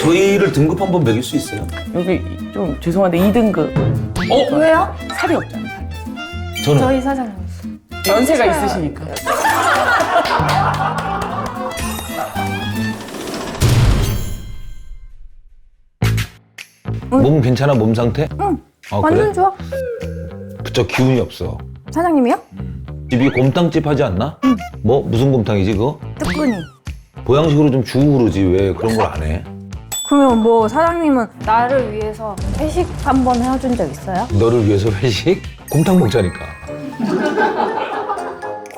저희를 등급 한번 매길 수 있어요? 여기 좀 죄송한데 2등급. 왜요? 살이 없잖아, 살이. 저는 저희 사장님. 연세가 있으시니까. 몸 괜찮아? 몸 상태? 응. 아, 완전 그래? 좋아. 그저 기운이 없어. 사장님이요? 집이 곰탕집 하지 않나? 뭐 무슨 곰탕이지 그거? 뜨끈이. 보양식으로 좀 주고 그러지 왜 그런 걸 안 해? 그러면 뭐 사장님은 나를 위해서 회식 한번 해준 적 있어요? 너를 위해서 회식? 곰탕 먹자니까.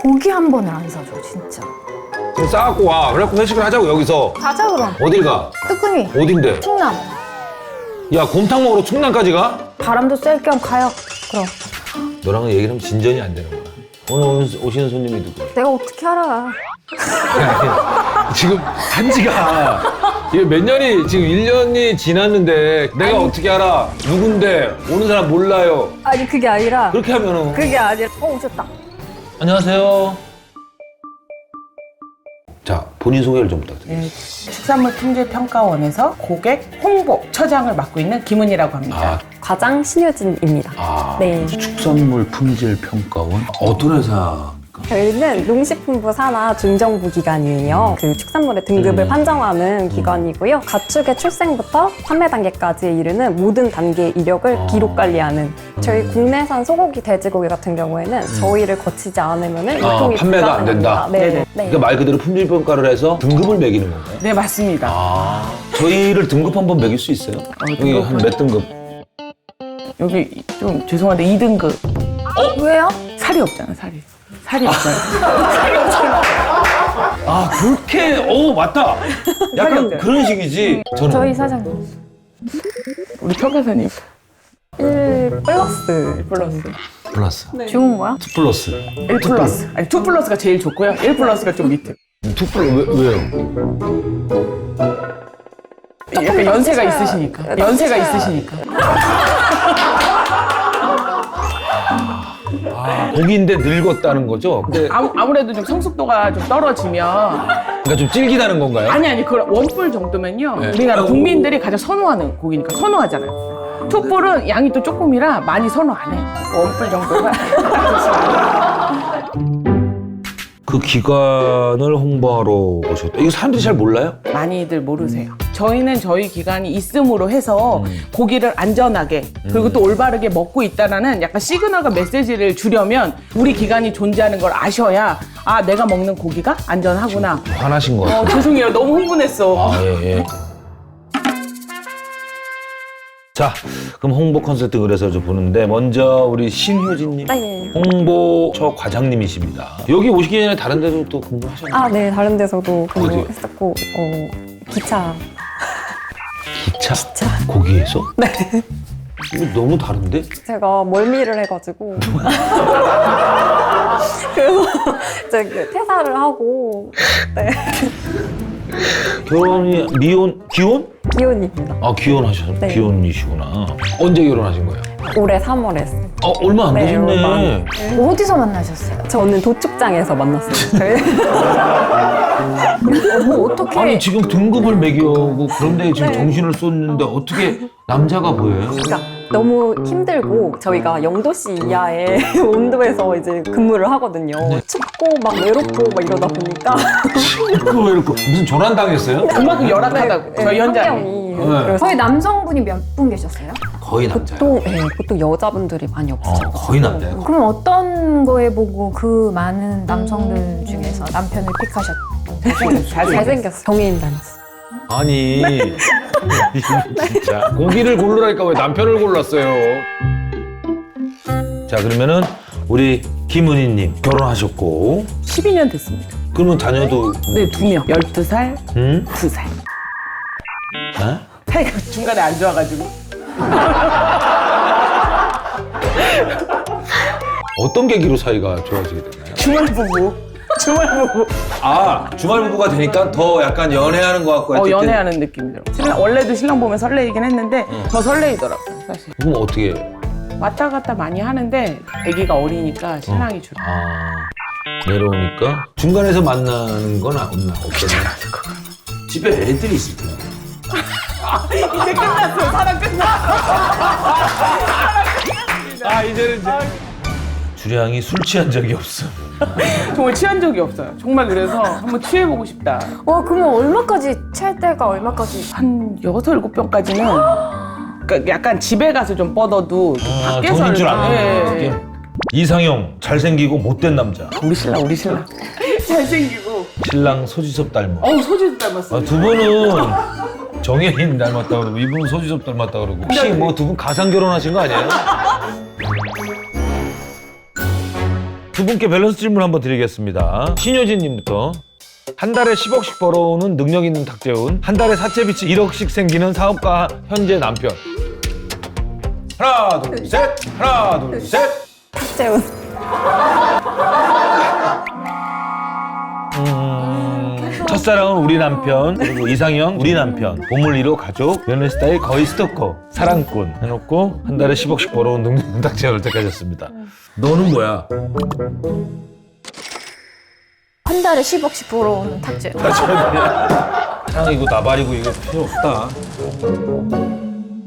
고기 한 번을 안 사줘 진짜. 그럼 싸갖고 와. 그래갖고 회식을 하자고 여기서. 가자 그럼. 어딜 가? 뜨끈이. 어딘데? 충남. 야 곰탕 먹으러 충남까지 가? 바람도 쐴 겸 가요. 그럼. 너랑은 얘기를 하면 진전이 안 되는 거야. 오늘 오시는 손님이 누구야? 내가 어떻게 알아? 지금 한지가 이게 몇 년이 지금 1년이 지났는데 내가 어떻게 알아? 누군데? 오는 사람 몰라요. 아니 그게 아니라. 그렇게 하면은 그게 아니라. 오셨다. 안녕하세요. 자, 본인 소개를 좀 부탁드립니다. 네, 축산물 품질 평가원에서 고객 홍보 처장을 맡고 있는 김은희라고 합니다. 아, 과장 신효진입니다. 네. 축산물 품질 평가원 어떤 회사입니까? 저희는 농식품부 산하 중정부 기관이에요. 그 축산물의 등급을 판정하는 기관이고요. 가축의 출생부터 판매 단계까지에 이르는 모든 단계의 이력을 기록 관리하는 저희 국내산 소고기, 돼지고기 같은 경우에는 저희를 거치지 않으면 유통이 판매가 안 된다. 네. 네네. 네. 그러니까 말 그대로 품질 평가를 해서 등급을 매기는 건가요? 네, 맞습니다. 아, 저희를 등급 한번 매길 수 있어요? 여기 한 몇 등급? 여기 좀 죄송한데 2등급. 왜요? 살이 없잖아, 살이. 살이 없잖아. 살이 없잖아. 아, 그렇게, 맞다. 약간 살인데. 그런 식이지. 저는 저희 사장님. 우리 평가사님. 1 플러스. 플러스. 플러스. 좋은 거야? 2 플러스. 1 플러스. 아니, 2 플러스가 제일 좋고요. 1 플러스가 좀 밑에. 2 플러스, 왜요? 약간 연세가 있으시니까. 연세가 있으시니까. 아, 고기인데 늙었다는 거죠? 근데 아무래도 좀 성숙도가 좀 떨어지면 그러니까 좀 질기다는 건가요? 아니 그런 원뿔 정도면요 네. 우리나라 국민들이 가장 선호하는 고기니까 선호하잖아요. 투뿔은 양이 또 조금이라 많이 선호 안 해. 원뿔 정도가 그 기관을 홍보하러 오셨다. 이거 사람들이 잘 몰라요? 많이들 모르세요. 저희는 저희 기관이 있음으로 해서 고기를 안전하게 그리고 또 올바르게 먹고 있다라는 약간 시그널과 메시지를 주려면 우리 기관이 존재하는 걸 아셔야 아 내가 먹는 고기가 안전하구나. 화나신 거 같아요. 죄송해요. 너무 흥분했어. 아, 예, 예. 자, 그럼 홍보 콘서트 그래서 좀 보는데 먼저 우리 신효진님 네. 홍보처 과장님이십니다. 여기 오시기 전에 다른 데도 또 근무하셨나요? 아, 네. 다른 데서도 어디요? 근무했었고, 기차. 기차? 거기에서? 네. 이거 너무 다른데? 제가 멀미를 해가지고. 그래서 이제 그 퇴사를 하고, 네. 결혼이 기혼? 기혼입니다. 아, 기혼하셨어요? 네. 기혼이시구나. 언제 결혼하신 거예요? 올해 3월에 했어요. 얼마 안 네, 되셨네. 얼마 안 어디서 만나셨어요? 저는 도축장에서 만났어요. 저희. 뭐 어떻게? 아니, 지금 등급을 매겨오고 그런데 지금 네. 정신을 쏟는데 어떻게 남자가 보여요? 그러니까 너무 힘들고 저희가 0도씨 이하의 온도에서 이제 근무를 하거든요. 춥고 막 외롭고 막 이러다 보니까 그거 왜 이렇게 무슨 조난당했어요? 그만큼 열악하다고. 저희 현장이. 환경이. 네. 그래서 거의 남성분이 몇 분 계셨어요? 거의 남자예요. 보통 여자분들이 많이 없으셔. 거의 남자예요. 그럼 어떤 거에 보고 그 많은 남성들 중에서 남편을 픽하셨어요? 잘생겼어. 정혜인 닮았어. 아니 진짜 고기를 고르라니까 왜 남편을 골랐어요? 자, 그러면은 우리 김은희님 결혼하셨고 12년 됐습니다. 그러면 자녀도 네, 2명. 12살, 응? 2살. 어? 사이가 중간에 안 좋아가지고. 어떤 계기로 사이가 좋아지게 됐나요? 주말 부부. 아, 주말 부부가 되니까 더 약간 연애하는 것 같고 하여튼 연애하는 느낌이 들어. 원래도 신랑 보면 설레이긴 했는데 더 설레이더라고요, 사실. 그럼 어떻게 왔다 갔다 많이 하는데 아기가 어리니까 신랑이 주로. 내려오니까 중간에서 만나는 건 없나? 없겠나? 집에 애들이 있을 텐데 이제 끝났어요. 사랑 끝났어. 아, 이제는 이제. 주량이 술 취한 적이 없어. 정말 취한 적이 없어요. 정말 그래서 한번 취해보고 싶다. 와, 그러면 얼마까지 찰 때가 얼마까지? 한 6, 7병까지는 그러니까 약간 집에 가서 좀 뻗어도 밖에서 돈인 줄 아는 예, 느낌. 예. 이상형, 잘생기고 못된 남자. 우리 신랑. 잘생기고. 신랑 소지섭 닮아. 소지도 닮았어. 두 분은 정혜인 닮았다 그러고 이분은 소지섭 닮았다 그러고 혹시 뭐 두 분 가상 결혼하신 거 아니에요? 두 분께 밸런스 질문 한번 드리겠습니다. 신효진 님부터. 한 달에 10억씩 벌어오는 능력 있는 탁재훈, 한 달에 사채빚이 1억씩 생기는 사업가 현재 남편. 하나, 둘, 셋. 하나, 둘, 셋. 탁재훈. 첫사랑은 우리 남편, 그리고 이상형 우리 남편, 보물 1호 가족, 연애 스타일 거의 스토커, 사랑꾼 해놓고 한 달에 10억씩 벌어온 능력 있는 탁재훈을 택하셨습니다. 너는 뭐야? 한 달에 10억씩 벌어오는 탁재. 사랑이고 나발이고 이거 필요 없다.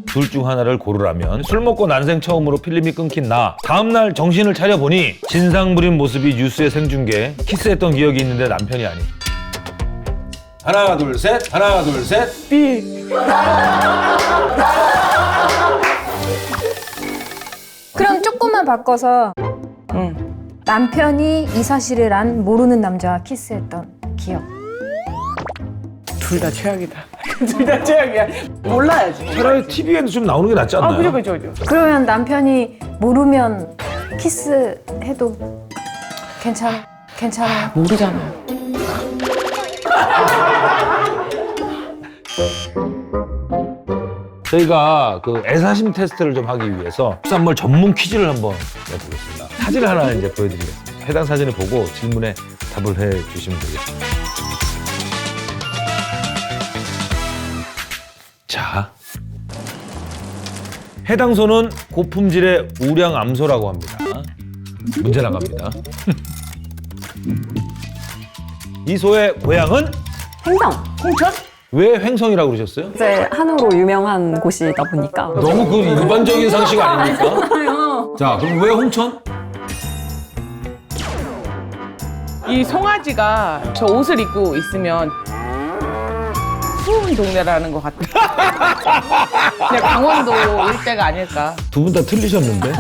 둘 중 하나를 고르라면 술 먹고 난생 처음으로 필름이 끊긴 나. 다음날 정신을 차려보니 진상 부린 모습이 뉴스에 생중계. 키스했던 기억이 있는데 남편이 아니. 하나 둘 셋. 하나 둘 셋. B. 그럼 조금만 바꿔서 남편이 이 사실을 안 모르는 남자와 키스했던 기억. 둘 다 최악이다. 둘 다 최악이야. 몰라야지. 차라리 TV에도 좀 나오는 게 낫지 않나요? 그죠. 그러면 남편이 모르면 키스해도 괜찮아? 모르잖아요. 저희가 그 애사심 테스트를 좀 하기 위해서 축산물 전문 퀴즈를 한번 내보겠습니다. 사진을 하나 이제 보여드리겠습니다. 해당 사진을 보고 질문에 답을 해주시면 되겠습니다. 자, 해당 소는 고품질의 우량 암소라고 합니다. 문제 나갑니다. 이 소의 고향은? 횡성. 홍천? 왜 횡성이라고 그러셨어요? 이제 한우로 유명한 곳이다 보니까. 너무 그 일반적인 상식 아닙니까? 자, 그럼 왜 홍천? 이 송아지가 저 옷을 입고 있으면 추운 동네라는 것 같아. 그냥 강원도 일대가 아닐까. 두 분 다 틀리셨는데?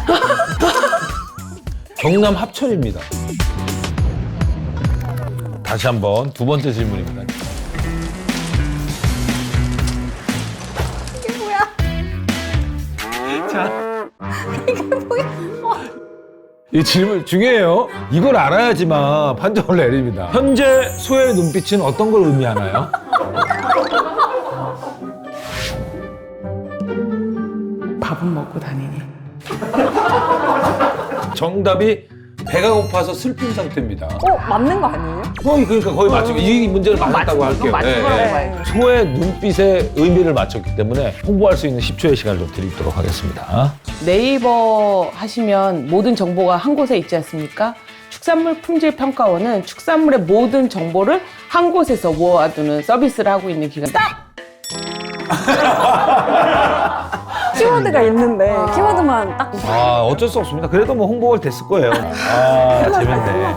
경남 합천입니다. 다시 한번 두 번째 질문입니다. 이게 뭐야? 자, 이 질문 중요해요. 이걸 알아야지만 판정을 내립니다. 현재 소의 눈빛은 어떤 걸 의미하나요? 밥은 먹고 다니니. 정답이 배가 고파서 슬픈 상태입니다. 맞는 거 아니에요? 그러니까 거의 맞죠. 이 문제를 맞았다고 할게요. 맞은 거라고 봐야죠. 소의 눈빛의 의미를 맞췄기 때문에 홍보할 수 있는 10초의 시간을 좀 드리도록 하겠습니다. 네이버 하시면 모든 정보가 한 곳에 있지 않습니까? 축산물 품질 평가원은 축산물의 모든 정보를 한 곳에서 모아두는 서비스를 하고 있는 기관. 키워드가 있는데 키워드만 딱. 아, 어쩔 수 없습니다. 그래도 뭐 홍보가 됐을 거예요. 아, 재밌네.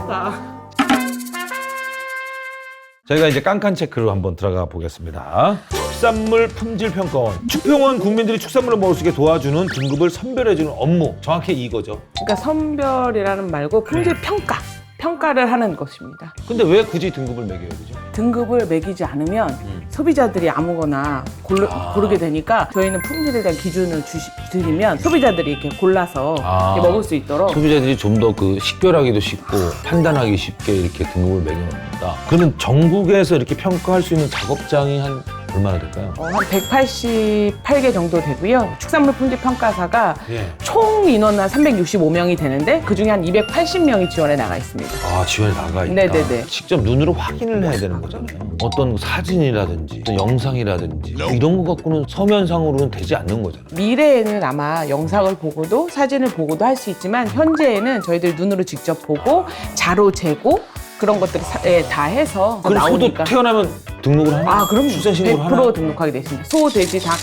저희가 이제 깐깐 체크로 한번 들어가 보겠습니다. 축산물 품질평가원. 축평원 국민들이 축산물을 먹을 수 있게 도와주는 등급을 선별해주는 업무. 정확히 이거죠. 그러니까 선별이라는 말고 품질 평가. 평가를 하는 것입니다. 근데 왜 굳이 등급을 매겨야 되죠? 등급을 매기지 않으면 소비자들이 아무거나 고르게 되니까 저희는 품질에 대한 기준을 드리면 소비자들이 이렇게 골라서 이렇게 먹을 수 있도록. 소비자들이 좀 더 그 식별하기도 쉽고 판단하기 쉽게 이렇게 등급을 매겨놓습니다. 그러면 전국에서 이렇게 평가할 수 있는 작업장이 한 얼마나 될까요? 한 188개 정도 되고요. 축산물 품질 평가사가 예. 총 인원 한 365명이 되는데 그중에 한 280명이 지원에 나가 있습니다. 아, 지원이 나가 있다. 네네네. 직접 눈으로 확인을 해야 되는 거잖아요. 어떤 사진이라든지 어떤 영상이라든지 이런 거 갖고는 서면상으로는 되지 않는 거잖아요. 미래에는 아마 영상을 보고도 사진을 보고도 할 수 있지만 현재에는 저희들 눈으로 직접 보고 자로 재고 그런 것들이 다 해서 그럼 소도 나오니까. 태어나면 등록을 하나요? 아, 그럼요. 출생신고를 100% 하나요? 등록하게 돼 있습니다. 소, 돼지, 닭,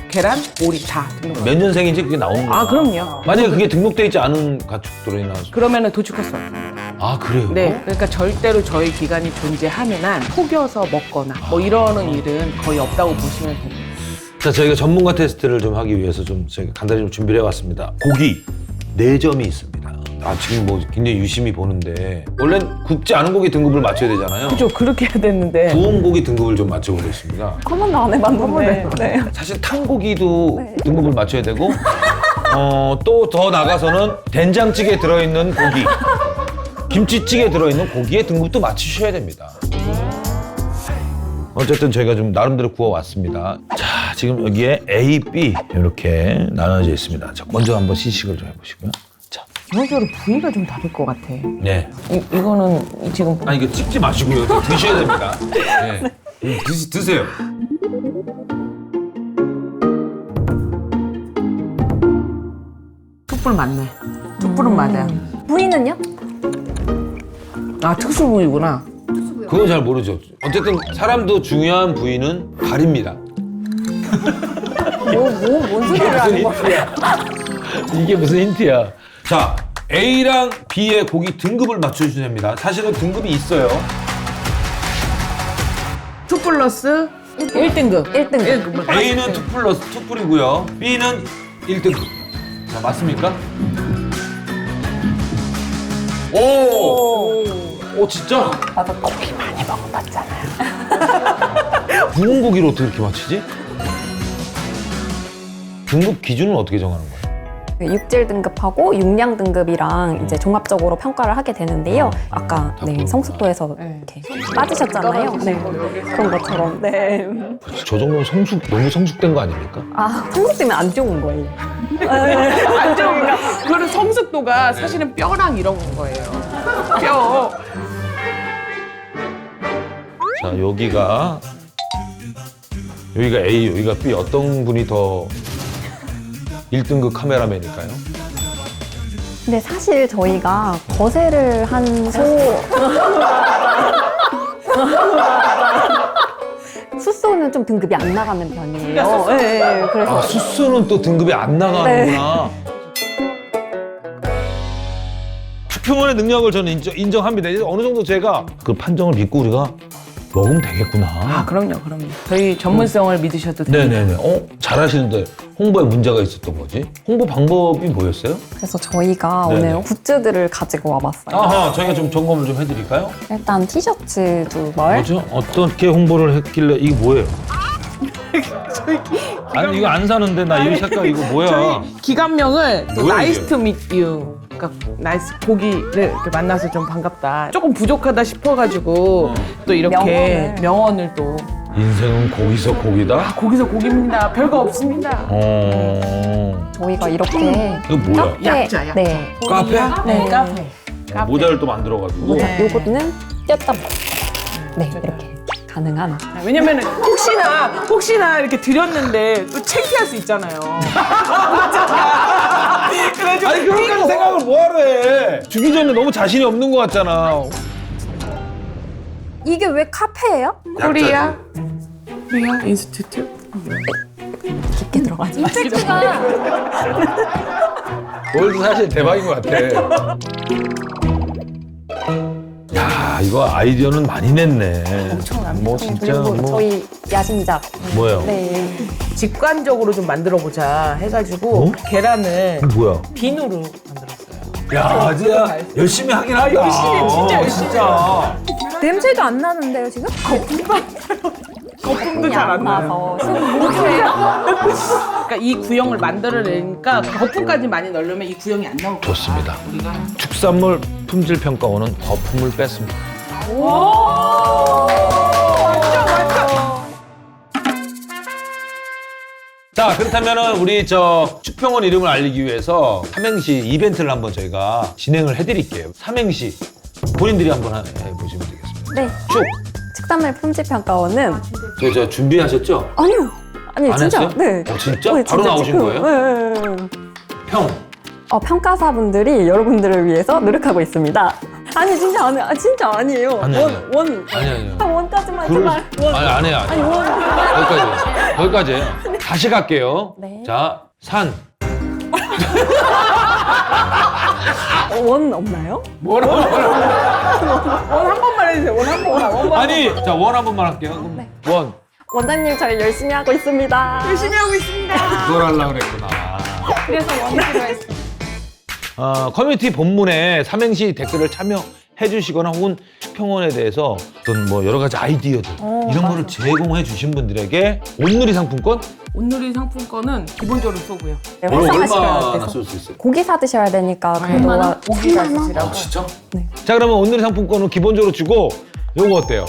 계란, 오리 다 등록. 몇 년생인지 그게 나오는 거야? 아, 그럼요. 만약에 그게 등록돼 있지 않은 가축들이 나와서 그러면은 도축할 수 없어요. 아 그래요? 네, 그러니까 절대로 저희 기관이 존재하는 한 속여서 먹거나 뭐 이러는 일은 거의 없다고 보시면 됩니다. 자, 저희가 전문가 테스트를 좀 하기 위해서 좀 저희가 간단히 좀 준비를 해왔습니다. 고기 4점이 있습니다. 아, 지금 뭐 굉장히 유심히 보는데 원래는 굽지 않은 고기 등급을 맞춰야 되잖아요. 그죠, 그렇게 해야 되는데. 구운 고기 등급을 좀 맞춰보겠습니다. 한 번도 안 해봤는데. 네. 사실 탕고기도 네. 등급을 맞춰야 되고 또 더 나가서는 된장찌개에 들어있는 고기, 김치찌개에 들어있는 고기의 등급도 맞추셔야 됩니다. 어쨌든 저희가 좀 나름대로 구워왔습니다. 자, 지금 여기에 A, B 이렇게 나눠져 있습니다. 자, 먼저 한번 시식을 좀 해보시고요. 자, 기본적으로 부위가 좀 다를 것 같아. 네. 이거는 지금 아니 이거 찍지 마시고요. 드셔야 됩니다. 네. 드세요. 툭불 맞네. 툭불은 맞아요. 부위는요? 아, 특수 부위구나. 그건 잘 모르죠. 어쨌든 사람도 중요한 부위는 발입니다. 뭔 소리를 하는 거야? 힌트야? 이게 무슨 힌트야? 자, A랑 B의 고기 등급을 맞춰주셔야 됩니다. 사실은 등급이 있어요. 투 플러스 1등급. 1등급. A는 2 플러스 2풀이고요. B는 1등급. 자, 맞습니까? 오, 진짜? 나도 고기 많이 먹어봤잖아요. 구운 고기를 어떻게 이렇게 맞히지? 등급 기준은 어떻게 정하는 거예요? 육질 등급하고 육량 등급이랑 이제 종합적으로 평가를 하게 되는데요. 아까 네, 성숙도에서 이렇게 빠지셨잖아요. 네. 그런 것처럼. 네. 저 정도면 너무 성숙된 거 아닙니까? 아, 성숙되면 안 좋은 거예요. 안 좋은가? 그런 성숙도가 사실은 뼈랑 이런 거예요. 뼈. 자, 여기가 A, 여기가 B. 어떤 분이 더 1등급 카메라맨일까요? 근데 사실 저희가 거세를 한 숫소는 좀 등급이 안 나가는 편이에요. 네, 그래서 아, 수수는 또 등급이 안 나가는구나. 투표만의 능력을 저는 인정합니다. 이제 어느 정도 제가 그 판정을 믿고 우리가 먹으면 되겠구나. 아, 그럼요. 저희 전문성을 믿으셔도 됩니다. 네네네. 잘하시는데 홍보에 문제가 있었던 거지? 홍보 방법이 뭐였어요? 그래서 저희가 네네. 오늘 굿즈들을 가지고 와봤어요. 아하, 저희가 좀 점검을 좀 해드릴까요? 일단 티셔츠 2벌. 뭐죠? 어떻게 홍보를 했길래 이게 뭐예요? 아니 이거 안 사는데 나 이 색깔 이거 뭐야? 저희 기관명을 또 뭐야, 나이스 이게? 투 미트 유. 그러니까 나이스 고기를 이렇게 만나서 좀 반갑다. 조금 부족하다 싶어가지고 또 이렇게 명언을 또 인생은 고기서 고기다? 고기서 고기입니다. 별거 없습니다. 저희가 이렇게 이거 뭐야? 약자. 네. 카페? 네, 카페. 모자를 또 만들어가지고 요거는 띄었다. 네, 이렇게 가능한. 왜냐면은 혹시나 이렇게 드렸는데 또 창피할 수 있잖아요. 그래가지고 아니 그런까지 생각을 뭐하러 해? 주기 전에 너무 자신이 없는 것 같잖아. 이게 왜 카페예요? 코리아 인스티튜트. 깊게 들어가죠. 임팩트가 월드 사실 대박인 것 같아. 야 이거 아이디어는 많이 냈네. 뭐 진짜 그리고 뭐 저희 야심작. 뭐예요? 네. 직관적으로 좀 만들어보자 해가지고 계란을 뭐야? 비누로 만들었어요. 야 진짜 열심히 하긴 하다. 열심히, 진짜 열심히 진짜. 냄새도 안 나는데요 지금? 거품도 잘 안 나요. 그러니까 이 구형을 만들어내니까 거품까지 많이 넣으려면 이 구형이 안 나올 거야. 좋습니다. 우리가 축산물 품질 평가원은 거품을 뺐습니다. 자 그렇다면은 우리 저 축평원 이름을 알리기 위해서 삼행시 이벤트를 한번 저희가 진행을 해드릴게요. 삼행시 본인들이 한번 해보시면 되겠습니다. 네. 쭉. 축산물 품질평가원은 저 준비하셨죠? 아니요. 아니 안 진짜. 했어요? 네. 진짜? 네, 바로 나오신 지금, 거예요? 네. 평. 평가사분들이 여러분들을 위해서 노력하고 있습니다. 아니 진짜 안 해. 아, 진짜 아니에요. 아니에요. 원. 아니요. 원까지만 그럴 제발. 수- 아니 안 해요. 아니 원. 거기까지예요. 다시 갈게요. 네. 자, 산. 원 없나요? 뭐라고? 원 한 번만 해주세요. 원 한 번만. 아니, 자, 원 한 번만 할게요. 그럼 네. 원. 원장님 저희 열심히 하고 있습니다. 열심히 하고 있습니다. 그걸 하려고 그랬구나. 그래서 원이 필요했어. 커뮤니티 본문에 삼행시 댓글을 참여해 주시거나 혹은 평원에 대해서 어떤 뭐 여러 가지 아이디어들 이런 거를 제공해 주신 분들에게 온누리 상품권 온누리 상품권은 기본적으로 쏘고요. 네, 활성화시켜야 얼마나 돼서. 쓸 수 있어요? 고기 사 드셔야 되니까 얼마나? 그동안 고기가 10만 원? 있으시라고. 진짜? 네. 자, 그러면 온누리 상품권은 기본적으로 주고 요거 어때요?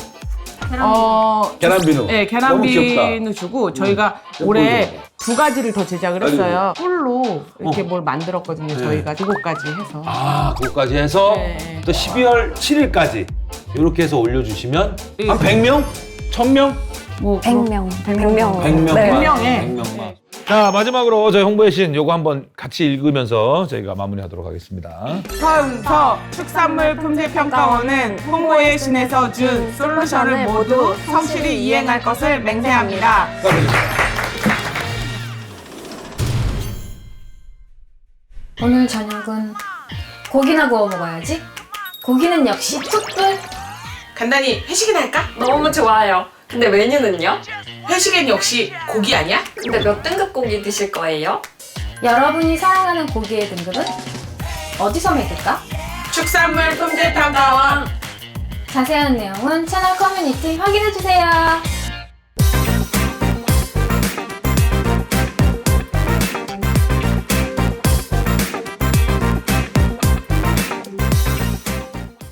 계란비누. 네, 너무 귀엽다. 계란비누 주고 저희가 올해 2가지를 더 제작을 했어요. 꿀로 이렇게 뭘 만들었거든요. 저희가 7가지 해서. 아, 그거까지 해서 네. 또 12월 7일까지 이렇게 해서 올려주시면 네. 한 100명? 1000명? 뭐 100명. 100명. 100명만. 네. 100명에. 100명만. 자, 마지막으로 저희 홍보의 신 요거 한번 같이 읽으면서 저희가 마무리하도록 하겠습니다. 서은서 축산물 품질평가원은 홍보의 신에서 준 솔루션을 모두 성실히 이행할 것을 맹세합니다. 오늘 저녁은 고기나 구워 먹어야지. 고기는 역시 툭불. 간단히 회식이나 할까? 너무 좋아요. 근데 메뉴는요? 회식엔 역시 고기 아니야? 근데 몇 등급 고기 드실 거예요? 여러분이 사랑하는 고기의 등급은 어디서 매길까? 축산물 품질평가원 자세한 내용은 채널 커뮤니티 확인해주세요.